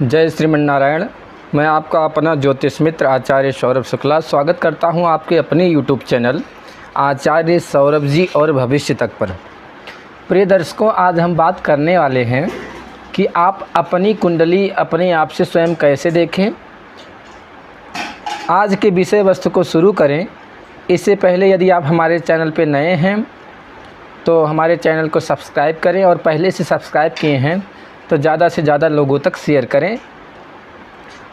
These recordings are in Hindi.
जय श्रीमन्नारायण। मैं आपका अपना ज्योतिष मित्र आचार्य सौरभ शुक्ला स्वागत करता हूं आपके अपने YouTube चैनल आचार्य सौरभ जी और भविष्य तक पर। प्रिय दर्शकों, आज हम बात करने वाले हैं कि आप अपनी कुंडली अपने आप से स्वयं कैसे देखें। आज के विषय वस्तु को शुरू करें इससे पहले यदि आप हमारे चैनल पर नए हैं तो हमारे चैनल को सब्सक्राइब करें, और पहले से सब्सक्राइब किए हैं तो ज़्यादा से ज़्यादा लोगों तक शेयर करें,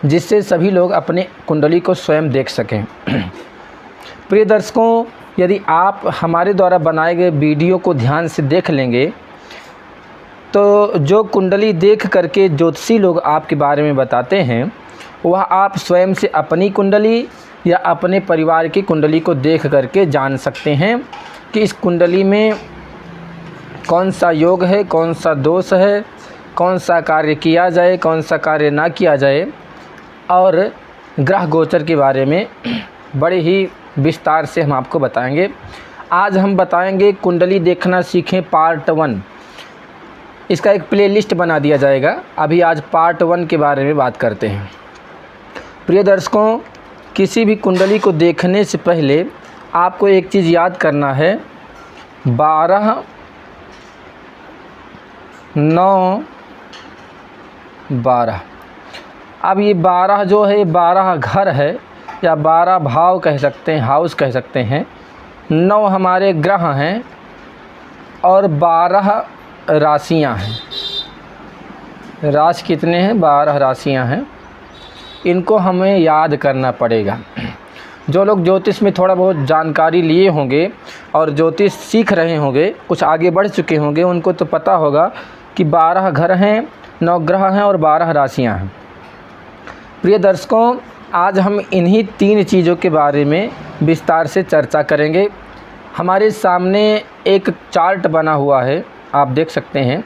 जिससे सभी लोग अपने कुंडली को स्वयं देख सकें। प्रिय दर्शकों, यदि आप हमारे द्वारा बनाए गए वीडियो को ध्यान से देख लेंगे तो जो कुंडली देख करके ज्योतिषी लोग आपके बारे में बताते हैं वह आप स्वयं से अपनी कुंडली या अपने परिवार की कुंडली को देख करके जान सकते हैं कि इस कुंडली में कौन सा योग है, कौन सा दोष है, कौन सा कार्य किया जाए, कौन सा कार्य ना किया जाए, और ग्रह गोचर के बारे में बड़े ही विस्तार से हम आपको बताएंगे। आज हम बताएंगे कुंडली देखना सीखें पार्ट 1। इसका एक प्लेलिस्ट बना दिया जाएगा। अभी आज पार्ट 1 के बारे में बात करते हैं। प्रिय दर्शकों, किसी भी कुंडली को देखने से पहले आपको एक चीज़ याद करना है। 12 अब ये 12 जो है 12 घर है या 12 भाव कह सकते हैं, हाउस कह सकते हैं। 9 हमारे ग्रह हैं और 12 राशियां हैं। राशि कितने हैं? 12 राशियां हैं। इनको हमें याद करना पड़ेगा। जो लोग ज्योतिष में थोड़ा बहुत जानकारी लिए होंगे और ज्योतिष सीख रहे होंगे, कुछ आगे बढ़ चुके होंगे, उनको तो पता होगा कि 12 घर हैं, 9 ग्रह हैं और 12 राशियां हैं। प्रिय दर्शकों, आज हम इन्हीं 3 चीज़ों के बारे में विस्तार से चर्चा करेंगे। हमारे सामने एक चार्ट बना हुआ है, आप देख सकते हैं,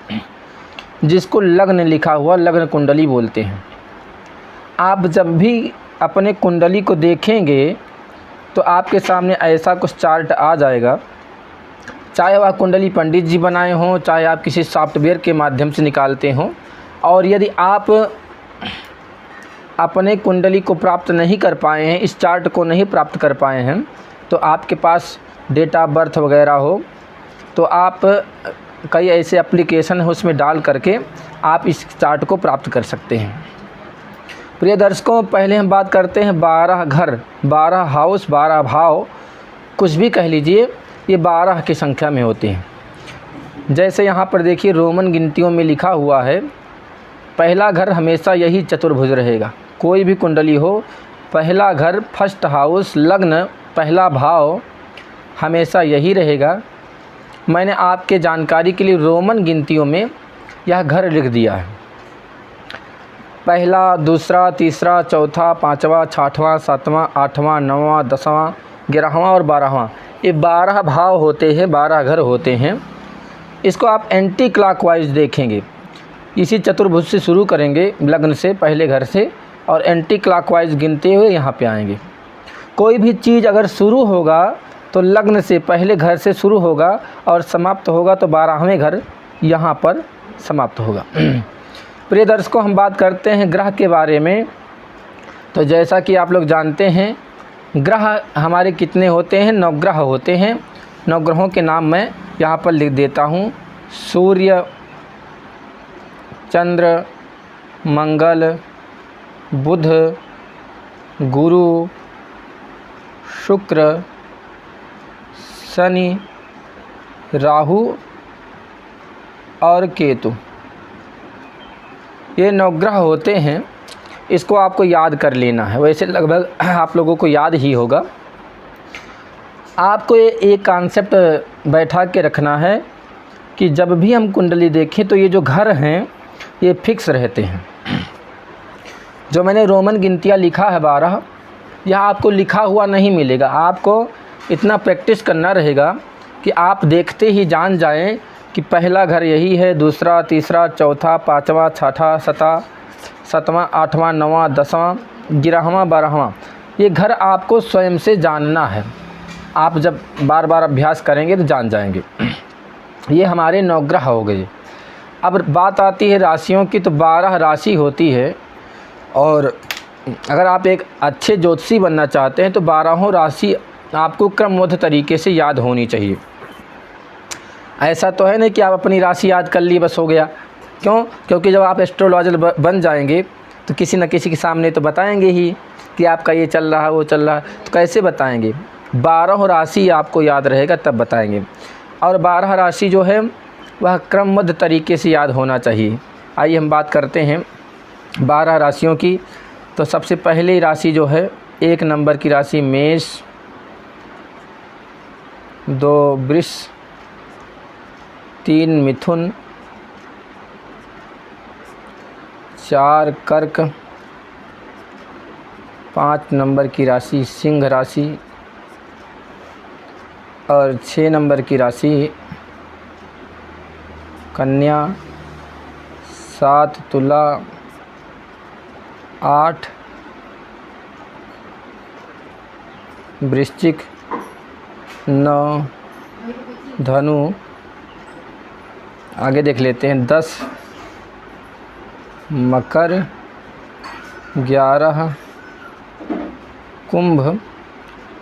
जिसको लग्न लिखा हुआ, लग्न कुंडली बोलते हैं। आप जब भी अपने कुंडली को देखेंगे तो आपके सामने ऐसा कुछ चार्ट आ जाएगा। चाहे वह कुंडली पंडित जी बनाए हों, चाहे आप किसी सॉफ्टवेयर के माध्यम से निकालते हों, और यदि आप अपने कुंडली को प्राप्त नहीं कर पाए हैं, इस चार्ट को नहीं प्राप्त कर पाए हैं, तो आपके पास डेट ऑफ बर्थ वगैरह हो तो आप कई ऐसे एप्लीकेशन है उसमें डाल करके आप इस चार्ट को प्राप्त कर सकते हैं। प्रिय दर्शकों, पहले हम बात करते हैं 12 घर, 12 हाउस, 12 भाव, कुछ भी कह लीजिए, ये 12 की संख्या में होते हैं। जैसे यहाँ पर देखिए रोमन गिनतियों में लिखा हुआ है, पहला घर हमेशा यही चतुर्भुज रहेगा। कोई भी कुंडली हो, पहला घर, फर्स्ट हाउस, लग्न, पहला भाव हमेशा यही रहेगा। मैंने आपके जानकारी के लिए रोमन गिनतियों में यह घर लिख दिया है। पहला, दूसरा, तीसरा, चौथा, 5वां, 6वां, 7वां, 8वां, 9वां, 10वां, 11वां और 12वां, ये 12 भाव होते हैं, 12 घर होते हैं। इसको आप एंटी क्लॉकवाइज देखेंगे। इसी चतुर्भुज से शुरू करेंगे, लग्न से, पहले घर से, और एंटी क्लॉकवाइज गिनते हुए यहाँ पे आएंगे। कोई भी चीज़ अगर शुरू होगा तो लग्न से, पहले घर से शुरू होगा और समाप्त होगा तो 12वें घर यहाँ पर समाप्त होगा। प्रिय दर्शकों, हम बात करते हैं ग्रह के बारे में। तो जैसा कि आप लोग जानते हैं, ग्रह हमारे कितने होते हैं? 9 ग्रह होते हैं। 9 ग्रहों के नाम मैं यहाँ पर लिख देता हूँ। सूर्य, चंद्र, मंगल, बुध, गुरु, शुक्र, शनि, राहु और केतु, ये 9 ग्रह होते हैं। इसको आपको याद कर लेना है। वैसे लगभग आप लोगों को याद ही होगा। आपको एक कॉन्सेप्ट बैठा के रखना है कि जब भी हम कुंडली देखें तो ये जो घर हैं ये फिक्स रहते हैं। जो मैंने रोमन गिनतियाँ लिखा है 12, यह आपको लिखा हुआ नहीं मिलेगा। आपको इतना प्रैक्टिस करना रहेगा कि आप देखते ही जान जाएं कि पहला घर यही है, दूसरा, तीसरा, चौथा, 5वां, 6वां, 7वां, 8वां, 9वां, 10वां, 11वां, 12वां, ये घर आपको स्वयं से जानना है। आप जब बार बार अभ्यास करेंगे तो जान जाएंगे। ये हमारे 9 ग्रह हो गए। अब बात आती है राशियों की, तो 12 राशि होती है। और अगर आप एक अच्छे ज्योतिषी बनना चाहते हैं तो 12 राशि आपको क्रमबद्ध तरीके से याद होनी चाहिए। ऐसा तो है नहीं कि आप अपनी राशि याद कर ली बस हो गया। क्यों? क्योंकि जब आप एस्ट्रोलॉजर बन जाएंगे तो किसी न किसी के सामने तो बताएंगे ही कि आपका ये चल रहा है वो चल रहा है, तो कैसे बताएंगे? 12 राशि आपको याद रहेगा तब बताएंगे। और 12 राशि जो है वह क्रमबद्ध तरीके से याद होना चाहिए। आइए हम बात करते हैं 12 राशियों की। तो सबसे पहली राशि जो है 1 नंबर की राशि मेष, 2 वृष, 3 मिथुन, 4 कर्क, 5 नंबर की राशि सिंह राशि और 6 नंबर की राशि कन्या, 7 तुला, 8 वृश्चिक, 9 धनु। आगे देख लेते हैं 10 मकर, 11 कुंभ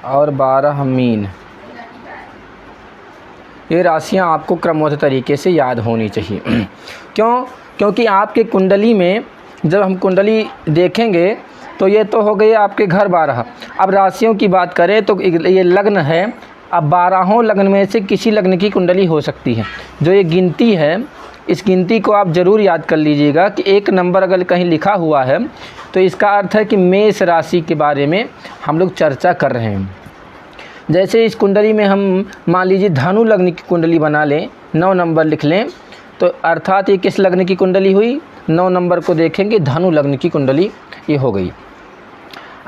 और 12 मीन। ये राशियां आपको क्रमबद्ध तरीके से याद होनी चाहिए। क्यों? क्योंकि आपके कुंडली में जब हम कुंडली देखेंगे तो ये तो हो गए आपके घर 12। अब राशियों की बात करें तो ये लग्न है। अब 12 लग्न में से किसी लग्न की कुंडली हो सकती है। जो ये गिनती है इस गिनती को आप ज़रूर याद कर लीजिएगा कि 1 नंबर अगर कहीं लिखा हुआ है तो इसका अर्थ है कि मेष राशि के बारे में हम लोग चर्चा कर रहे हैं। जैसे इस कुंडली में हम मान लीजिए धनु लग्न की कुंडली बना लें, 9 नंबर लिख लें, तो अर्थात ये किस लग्न की कुंडली हुई? 9 नंबर को देखेंगे धनु लग्न की कुंडली ये हो गई।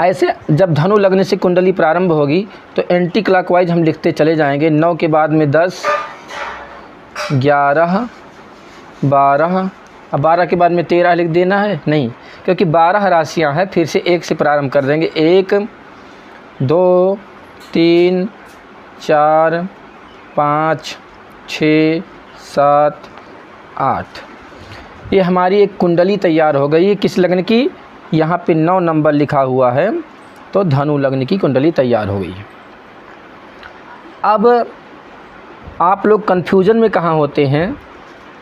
ऐसे जब धनु लग्न से कुंडली प्रारंभ होगी तो एंटी क्लॉकवाइज हम लिखते चले जाएंगे। 9 के बाद में 10, 11, 12। अब 12 के बाद में 13 लिख देना है? नहीं, क्योंकि 12 राशियां हैं। फिर से 1 से प्रारंभ कर देंगे। 1, 2, 3, 4, 5, 6, 7, 8। ये हमारी एक कुंडली तैयार हो गई है। किस लग्न की? यहाँ पे 9 नंबर लिखा हुआ है तो धनु लग्न की कुंडली तैयार हो गई है। अब आप लोग कन्फ्यूजन में कहाँ होते हैं?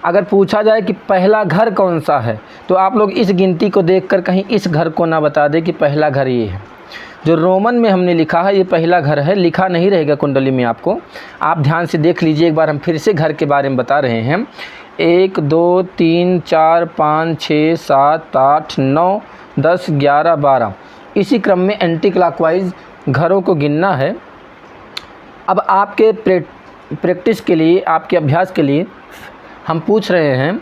अगर पूछा जाए कि पहला घर कौन सा है तो आप लोग इस गिनती को देखकर कहीं इस घर को ना बता दें कि पहला घर ये है। जो रोमन में हमने लिखा है ये पहला घर है, लिखा नहीं रहेगा कुंडली में आपको। आप ध्यान से देख लीजिए एक बार। हम फिर से घर के बारे में बता रहे हैं। 1, 2, 3, 4, 5, 6, 7, 8, 9, 10, 11, 12। इसी क्रम में एंटी क्लॉकवाइज घरों को गिनना है। अब आपके प्रैक्टिस के लिए, आपके अभ्यास के लिए हम पूछ रहे हैं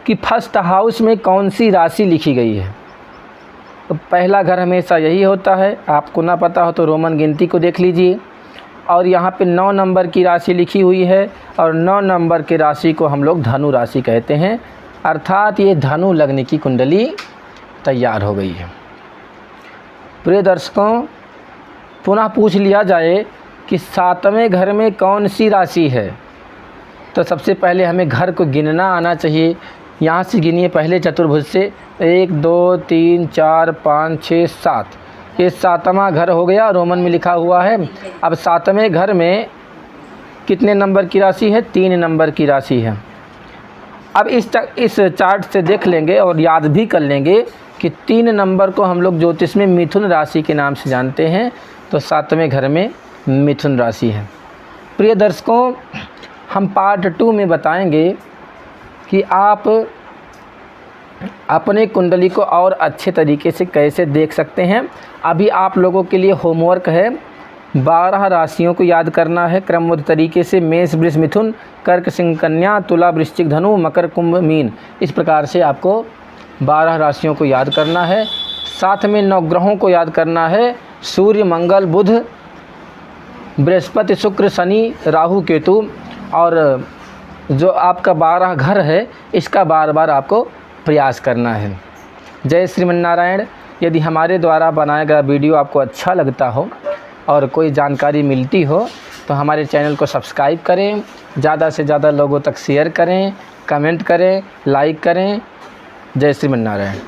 कि फर्स्ट हाउस में कौन सी राशि लिखी गई है। तो पहला घर हमेशा यही होता है। आपको ना पता हो तो रोमन गिनती को देख लीजिए। और यहाँ पे 9 नंबर की राशि लिखी हुई है और 9 नंबर की राशि को हम लोग धनु राशि कहते हैं। अर्थात ये धनु लग्न की कुंडली तैयार हो गई है। प्रिय दर्शकों, पुनः पूछ लिया जाए कि 7वें घर में कौन सी राशि है तो सबसे पहले हमें घर को गिनना आना चाहिए। यहाँ से गिनिए पहले चतुर्भुज से। 1, 2, 3, 4, 5, 6, 7। ये 7वां घर हो गया, रोमन में लिखा हुआ है। अब 7वें घर में कितने नंबर की राशि है? 3 नंबर की राशि है। अब इस चार्ट से देख लेंगे और याद भी कर लेंगे कि 3 नंबर को हम लोग ज्योतिष में मिथुन राशि के नाम से जानते हैं। तो 7वें घर में मिथुन राशि है। प्रिय दर्शकों, हम पार्ट 2 में बताएंगे कि आप अपने कुंडली को और अच्छे तरीके से कैसे देख सकते हैं। अभी आप लोगों के लिए होमवर्क है। 12 राशियों को याद करना है क्रमबद्ध तरीके से। मेष, वृष, मिथुन, कर्क, सिंह, कन्या, तुला, वृश्चिक, धनु, मकर, कुंभ, मीन। इस प्रकार से आपको 12 राशियों को याद करना है। साथ में 9 ग्रहों को याद करना है। सूर्य, मंगल, बुध, बृहस्पति, शुक्र, शनि, राहु, केतु। और जो आपका 12 घर है इसका बार बार आपको प्रयास करना है। जय श्रीमन्नारायण। यदि हमारे द्वारा बनाया गया वीडियो आपको अच्छा लगता हो और कोई जानकारी मिलती हो तो हमारे चैनल को सब्सक्राइब करें, ज़्यादा से ज़्यादा लोगों तक शेयर करें, कमेंट करें, लाइक करें। जय श्रीमन्नारायण।